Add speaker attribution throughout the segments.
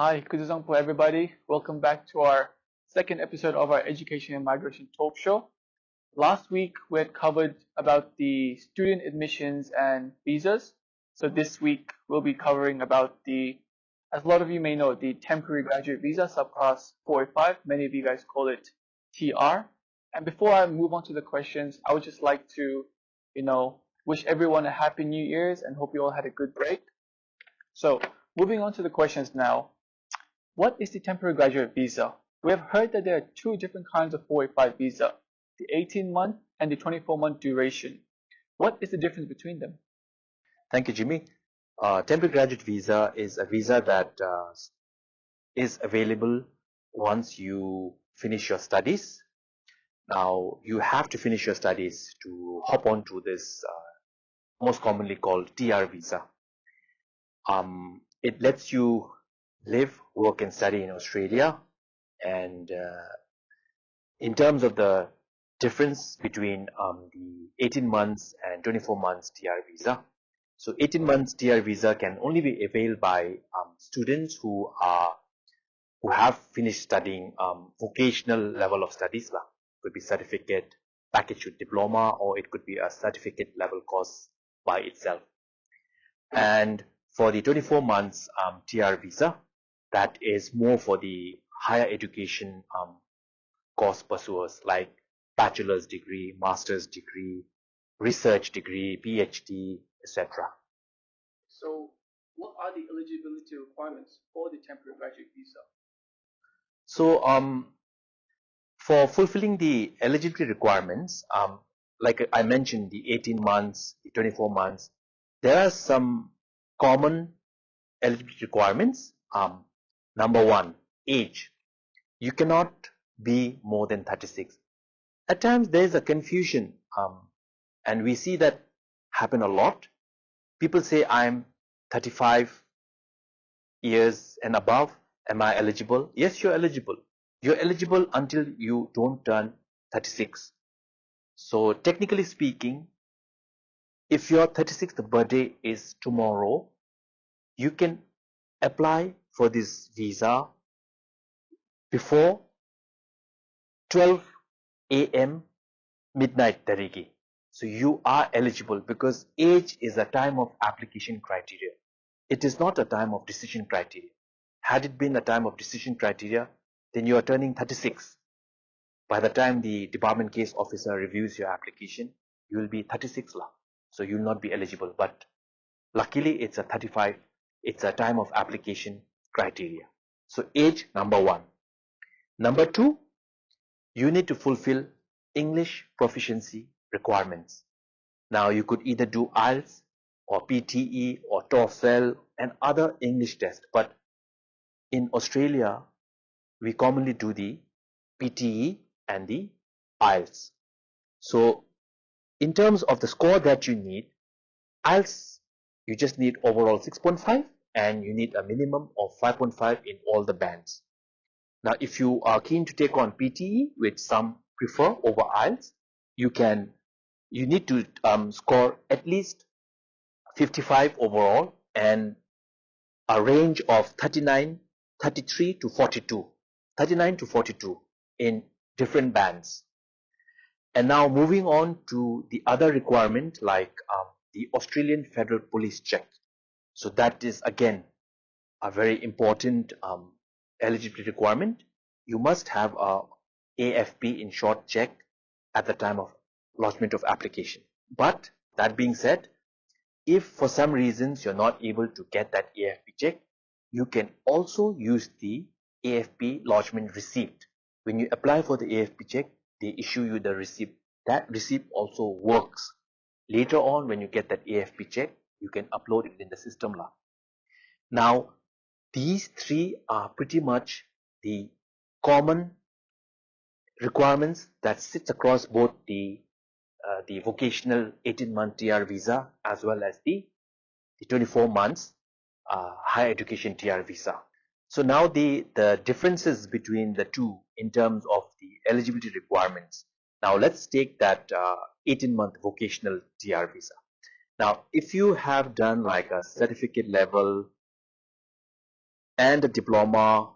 Speaker 1: Hi, Kuzuzangpo everybody. Welcome back to our second episode of our Education and Migration Talk Show. Last week we had covered about the student admissions and visas. So this week we'll be covering about as a lot of you may know, the temporary graduate visa, subclass 485. Many of you guys call it TR. And before I move on to the questions, I would just like to, wish everyone a happy New Year's and hope you all had a good break. So moving on to the questions now. What is the temporary graduate visa? We have heard that there are two different kinds of 485 visa, the 18-month and the 24-month duration. What is the difference between them?
Speaker 2: Thank you, Jimmy. Temporary graduate visa is a visa that is available once you finish your studies. Now, you have to finish your studies to hop on to this most commonly called TR visa. It lets you live, work and study in Australia, and in terms of the difference between the 18 months and 24 months TR visa. So 18 months TR visa can only be availed by students who have finished studying vocational level of studies. Could be certificate, package with diploma, or it could be a certificate level course by itself. And for the 24 months TR visa, that is more for the higher education course pursuers like bachelor's degree, master's degree, research degree, PhD, etc.
Speaker 1: So what are the eligibility requirements for the temporary graduate visa?
Speaker 2: So for fulfilling the eligibility requirements, like I mentioned, the 18 months, the 24 months, there are some common eligibility requirements. Number one, age. You cannot be more than 36. At times there is a confusion, and we see that happen a lot. People say, I'm 35 years and above, am I eligible? Yes, you're eligible. You're eligible until you don't turn 36. So technically speaking, if your 36th birthday is tomorrow, you can apply for this visa before 12 a.m. midnight tariki. So you are eligible because age is a time of application criteria. It is not a time of decision criteria. Had it been a time of decision criteria, then you are turning 36. By the time the department case officer reviews your application, you will be 36 lah. So you will not be eligible. But luckily, it's a 35. It's a time of application criteria. So age, number one. Number two, you need to fulfill English proficiency requirements. Now, you could either do IELTS or PTE or TOEFL and other English tests. But in Australia, we commonly do the PTE and the IELTS. So in terms of the score that you need, IELTS, you just need overall 6.5 and you need a minimum of 5.5 in all the bands. Now, if you are keen to take on PTE, which some prefer over IELTS, you need to score at least 55 overall and a range of 39, 33 to 42, 39 to 42 in different bands. And now moving on to the other requirement like the Australian Federal Police check. So that is again a very important eligibility requirement. You must have a AFP in short check at the time of lodgement of application. But that being said, if for some reasons you're not able to get that AFP check, you can also use the AFP lodgement receipt. When you apply for the AFP check, they issue you the receipt. That receipt also works. Later on, when you get that AFP check, you can upload it in the system. Now, these three are pretty much the common requirements that sits across both the vocational 18-month TR visa as well as the 24 months higher education TR visa. So now the differences between the two in terms of the eligibility requirements. Now let's take that 18-month vocational TR visa. Now if you have done like a certificate level and a diploma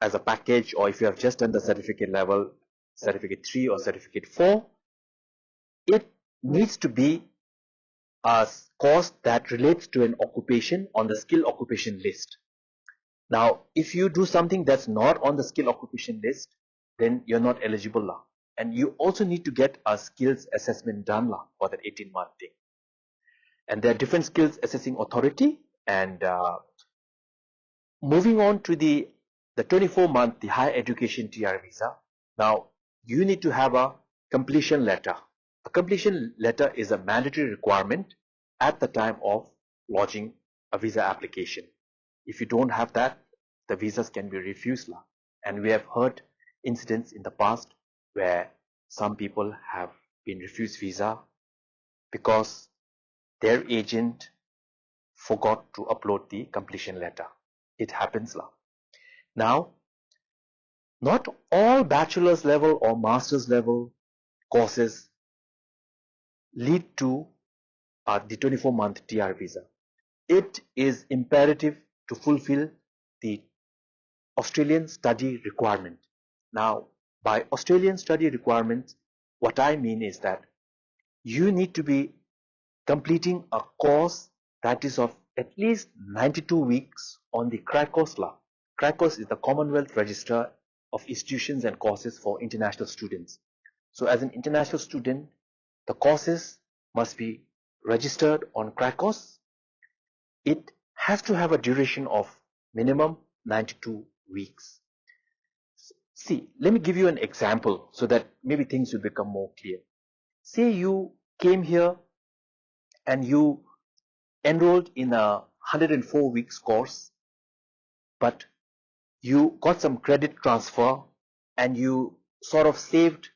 Speaker 2: as a package, or if you have just done the certificate level, certificate 3 or certificate 4, it needs to be a course that relates to an occupation on the skill occupation list. Now, if you do something that's not on the skill occupation list, then you're not eligible lah. And you also need to get a skills assessment done lah for that 18-month thing. And there are different skills assessing authority. And moving on to the 24-month, the higher education TR visa. Now, you need to have a completion letter. A completion letter is a mandatory requirement at the time of lodging a visa application. If you don't have that, the visas can be refused. And we have heard incidents in the past where some people have been refused visa because their agent forgot to upload the completion letter. It happens. Now, not all bachelor's level or master's level courses lead to the 24-month TR visa. It is imperative to fulfill the Australian study requirement. Now, by Australian study requirement, what I mean is that you need to be completing a course that is of at least 92 weeks on the CRICOS law. CRICOS is the Commonwealth Register of Institutions and Courses for International Students. So as an international student, the courses must be registered on CRICOS. It has to have a duration of minimum 92 weeks. See, let me give you an example so that maybe things will become more clear. Say you came here and you enrolled in a 104 weeks course, but you got some credit transfer and you sort of saved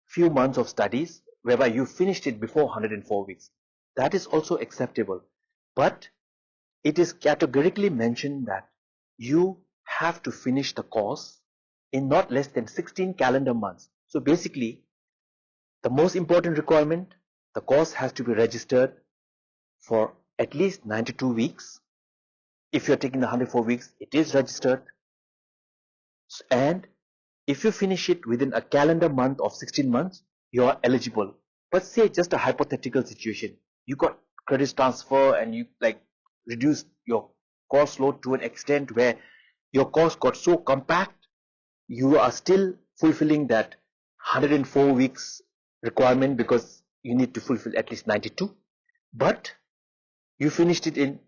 Speaker 2: few months of studies whereby you finished it before 104 weeks. That is also acceptable, but it is categorically mentioned that you have to finish the course in not less than 16 calendar months. So basically, the most important requirement, the course has to be registered for at least 92 weeks. If you're taking the 104 weeks, it is registered. And if you finish it within a calendar month of 16 months, you are eligible. But say just a hypothetical situation. You got credit transfer and you reduced your course load to an extent where your course got so compact, you are still fulfilling that 104 weeks requirement because you need to fulfill at least 92. But you finished it in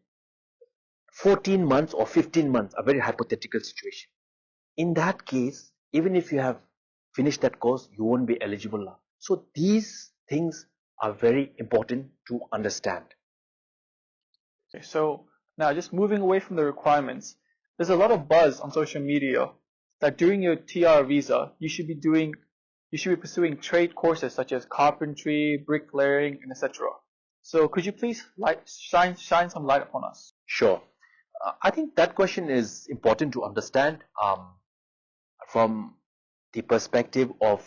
Speaker 2: 14 months or 15 months, a very hypothetical situation. In that case, even if you have finished that course, you won't be eligible. So these things are very important to understand.
Speaker 1: Okay, so now just moving away from the requirements, there's a lot of buzz on social media that during your TR visa, you should be pursuing trade courses such as carpentry, bricklaying, and etc. So could you please shine some light upon us?
Speaker 2: Sure. I think that question is important to understand from the perspective of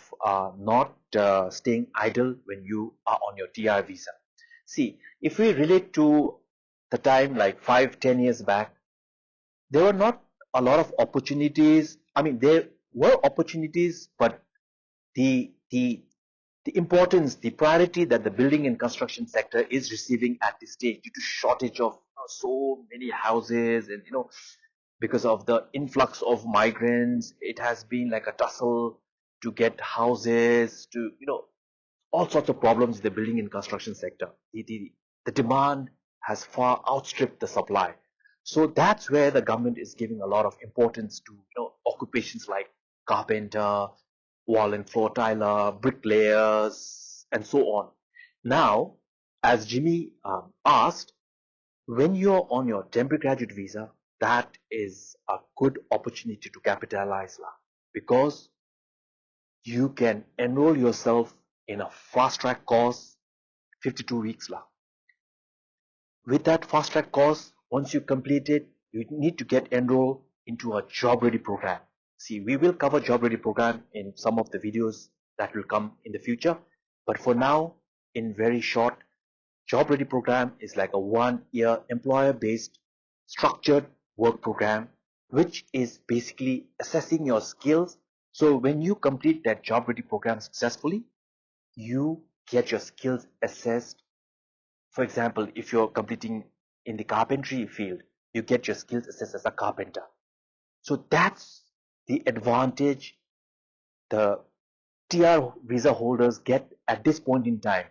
Speaker 2: not staying idle when you are on your TR visa. See, if we relate to the time like 5-10 years back, there were not a lot of opportunities. I mean, there were opportunities, but the importance, the priority that the building and construction sector is receiving at this stage due to shortage of so many houses and because of the influx of migrants, it has been like a tussle to get houses, to all sorts of problems in the building and construction sector. The demand has far outstripped the supply. So that's where the government is giving a lot of importance to occupations like carpenter, wall and floor tiler, bricklayers, and so on. Now, as Jimmy asked, when you're on your temporary graduate visa, that is a good opportunity to capitalize because you can enroll yourself in a fast track course, 52 weeks. With that fast track course, once you complete it, you need to get enrolled into a job ready program. See, we will cover job ready program in some of the videos that will come in the future. But for now, in very short, job ready program is like a 1-year employer based structured work program which is basically assessing your skills. So when you complete that job ready program successfully, you get your skills assessed. For example, if you're completing in the carpentry field, you get your skills assessed as a carpenter. So that's the advantage the TR visa holders get at this point in time.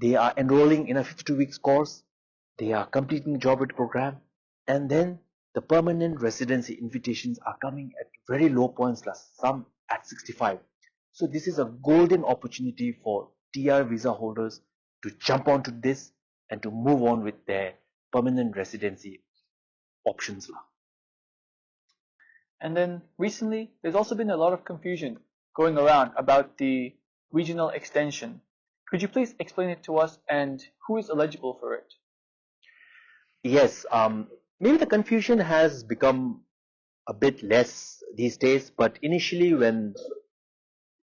Speaker 2: They are enrolling in a 52 weeks course, they are completing the job ready program, and then the permanent residency invitations are coming at very low points, some at 65. So this is a golden opportunity for TR visa holders to jump onto this and to move on with their permanent residency options.
Speaker 1: And then recently, there's also been a lot of confusion going around about the regional extension. Could you please explain it to us and who is eligible for it?
Speaker 2: Yes, maybe the confusion has become a bit less these days, but initially when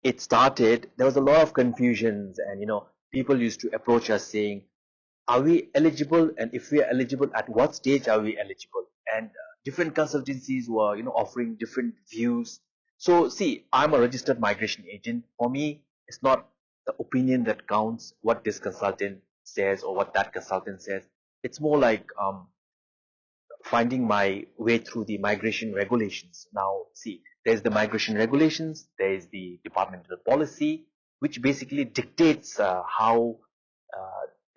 Speaker 2: it started, there was a lot of confusions, and people used to approach us saying, are we eligible, and if we are eligible, at what stage are we eligible? And different consultancies were offering different views. So see, I'm a registered migration agent. For me, it's not the opinion that counts, what this consultant says or what that consultant says. It's more like finding my way through the migration regulations. Now, see, there's the migration regulations, there is the departmental policy, which basically dictates how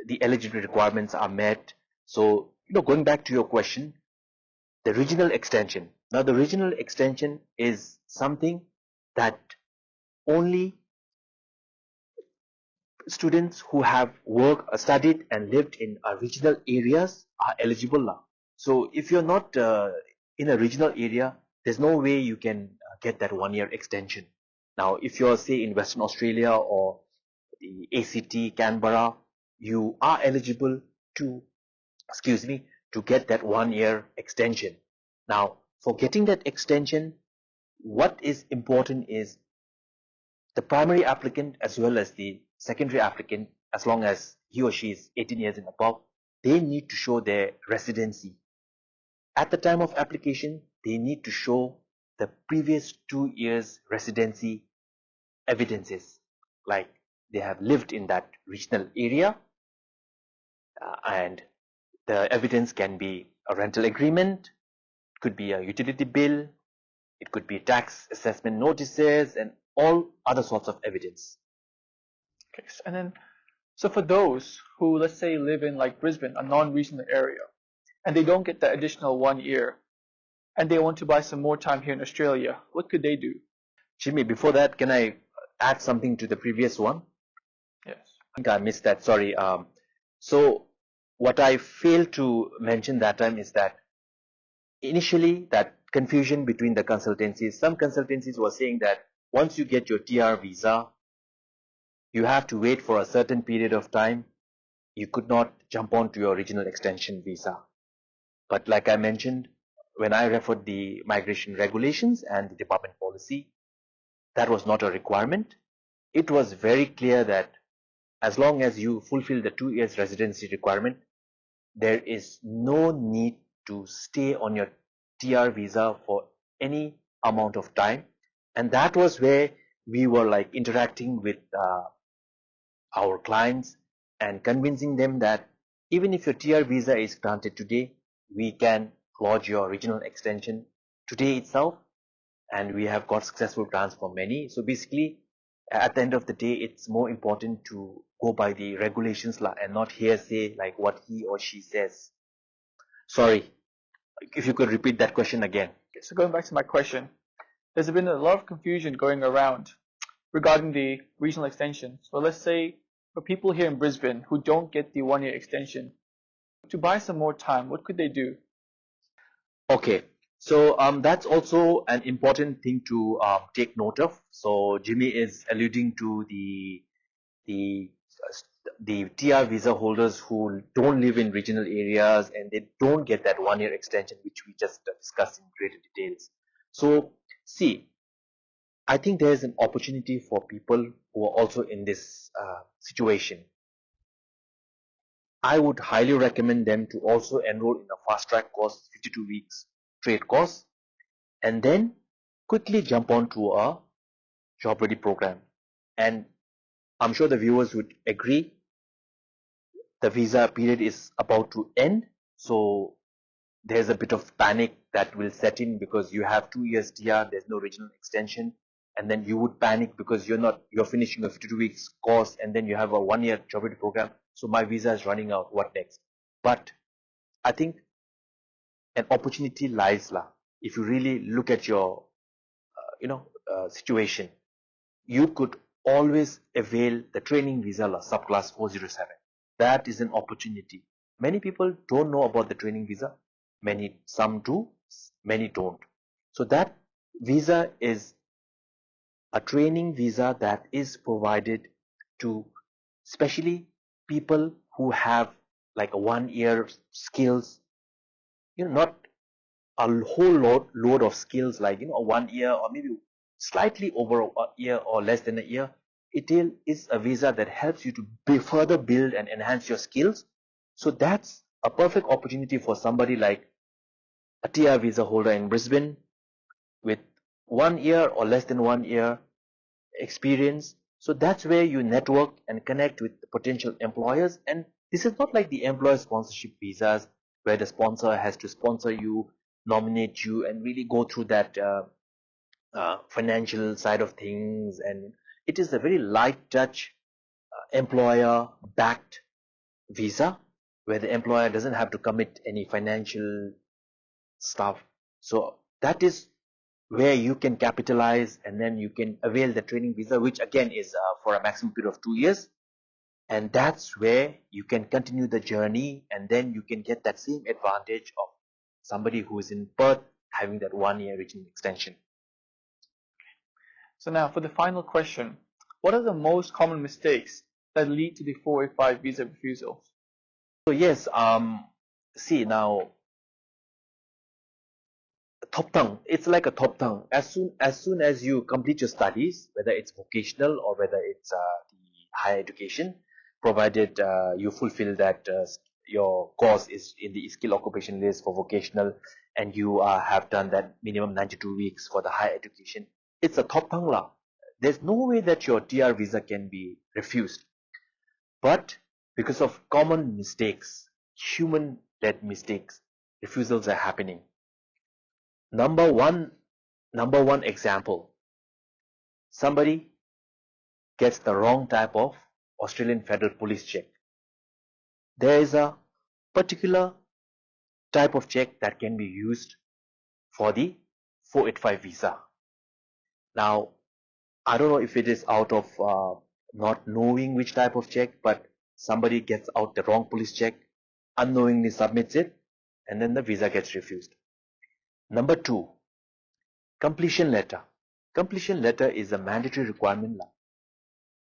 Speaker 2: the eligibility requirements are met. So, going back to your question, the regional extension. Now, the regional extension is something that only students who have worked, studied, and lived in regional areas are eligible now. So if you're not in a regional area, there's no way you can get that 1 year extension. Now, if you're, say, in Western Australia or the ACT, Canberra, you are eligible to, to get that 1 year extension. Now, for getting that extension, what is important is the primary applicant as well as the secondary applicant, as long as he or she is 18 years and above, they need to show their residency. At the time of application, they need to show the previous 2 years residency evidences, like they have lived in that regional area, and the evidence can be a rental agreement, could be a utility bill, it could be tax assessment notices, and all other sorts of evidence.
Speaker 1: Okay, and then, so for those who, let's say, live in like Brisbane, a non-regional area, and they don't get the additional 1 year, and they want to buy some more time here in Australia, what could they do?
Speaker 2: Jimmy, before that, can I add something to the previous one?
Speaker 1: Yes.
Speaker 2: I think I missed that, sorry. So what I failed to mention that time is that initially that confusion between the consultancies, some consultancies were saying that once you get your TR visa, you have to wait for a certain period of time. You could not jump onto your regional extension visa. But like I mentioned, when I referred the migration regulations and the department policy, that was not a requirement. It was very clear that as long as you fulfill the 2 years residency requirement, there is no need to stay on your TR visa for any amount of time. And that was where we were like interacting with our clients and convincing them that even if your TR visa is granted today, we can lodge your regional extension today itself, and we have got successful grants for many. So basically, at the end of the day, it's more important to go by the regulations and not hearsay like what he or she says. Sorry, if you could repeat that question again.
Speaker 1: Okay, so going back to my question, there's been a lot of confusion going around regarding the regional extension. So let's say for people here in Brisbane who don't get the 1 year extension, to buy some more time, what could they do?
Speaker 2: Okay, so that's also an important thing to take note of. So Jimmy is alluding to the the TR visa holders who don't live in regional areas and they don't get that 1 year extension, which we just discussed in greater details. So see, I think there is an opportunity for people who are also in this situation. I would highly recommend them to also enroll in a fast track course, 52 weeks straight course, and then quickly jump onto a job ready program. And I'm sure the viewers would agree, the visa period is about to end, so there's a bit of panic that will set in because you have 2 years TR, there's no regional extension, and then you would panic because you're finishing a 52 weeks course, and then you have a 1 year job ready program. So my visa is running out, what next? But I think an opportunity lies lah. If you really look at your situation, you could always avail the training visa lah, subclass 407. That is an opportunity. Many people don't know about the training visa. Some do, many don't. So that visa is a training visa that is provided to especially people who have like a 1 year skills, not a whole load of skills like, a 1 year or maybe slightly over a year or less than a year. It is a visa that helps you to further build and enhance your skills. So that's a perfect opportunity for somebody like a TR visa holder in Brisbane with 1 year or less than 1 year experience. So that's where you network and connect with the potential employers. And this is not like the employer sponsorship visas where the sponsor has to sponsor you, nominate you, and really go through that financial side of things. And it is a very light touch employer backed visa where the employer doesn't have to commit any financial stuff. So that is where you can capitalize, and then you can avail the training visa, which again is for a maximum period of 2 years. And that's where you can continue the journey, and then you can get that same advantage of somebody who is in Perth having that 1 year regional extension.
Speaker 1: So now for the final question, what are the most common mistakes that lead to the 485 visa refusals?
Speaker 2: So yes, see now, top tongue, it's like a top tongue. As soon as you complete your studies, whether it's vocational or whether it's the higher education, provided you fulfill that your course is in the skill occupation list for vocational, and you have done that minimum 92 weeks for the higher education, it's a top tongue lah. There's no way that your TR visa can be refused. But because of common mistakes, human-led mistakes, refusals are happening. Number one example, somebody gets the wrong type of Australian Federal Police check. There is a particular type of check that can be used for the 485 visa. Now, I don't know if it is out of not knowing which type of check, but somebody gets out the wrong police check, unknowingly submits it, and then the visa gets refused. Number 2, completion letter. Completion letter is a mandatory requirement.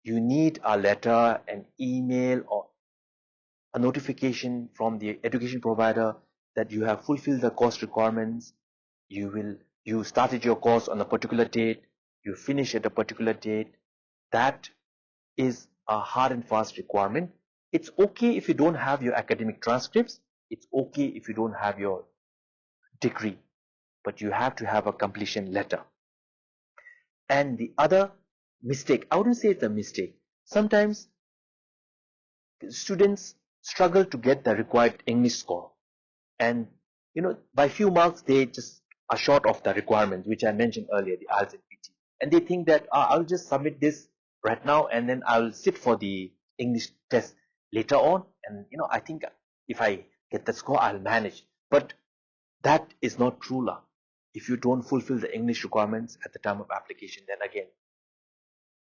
Speaker 2: You need a letter, an email, or a notification from the education provider that you have fulfilled the course requirements. You started your course on a particular date, you finish at a particular date. That is a hard and fast requirement. It's okay if you don't have your academic transcripts. It's okay if you don't have your degree, but you have to have a completion letter. And the other mistake, I wouldn't say it's a mistake. Sometimes students struggle to get the required English score. And, by few marks, they just are short of the requirements, which I mentioned earlier, the IELTS and PT. And they think that I'll just submit this right now, and then I'll sit for the English test later on. And, I think if I get the score, I'll manage. But that is not true lah. If you don't fulfill the English requirements at the time of application, then again,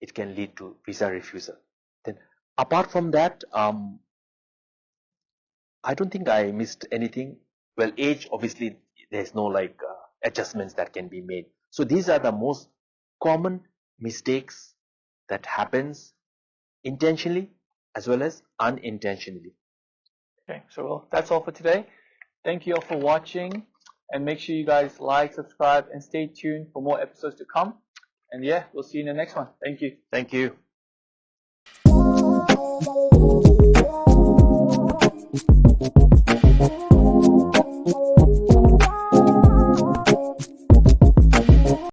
Speaker 2: it can lead to visa refusal. Then apart from that, I don't think I missed anything. Well, age, obviously, there's no adjustments that can be made. So these are the most common mistakes that happens intentionally as well as unintentionally.
Speaker 1: Okay, so that's all for today. Thank you all for watching, and make sure you guys like, subscribe, and stay tuned for more episodes to come. And yeah, we'll see you in the next one. Thank you.
Speaker 2: Thank you.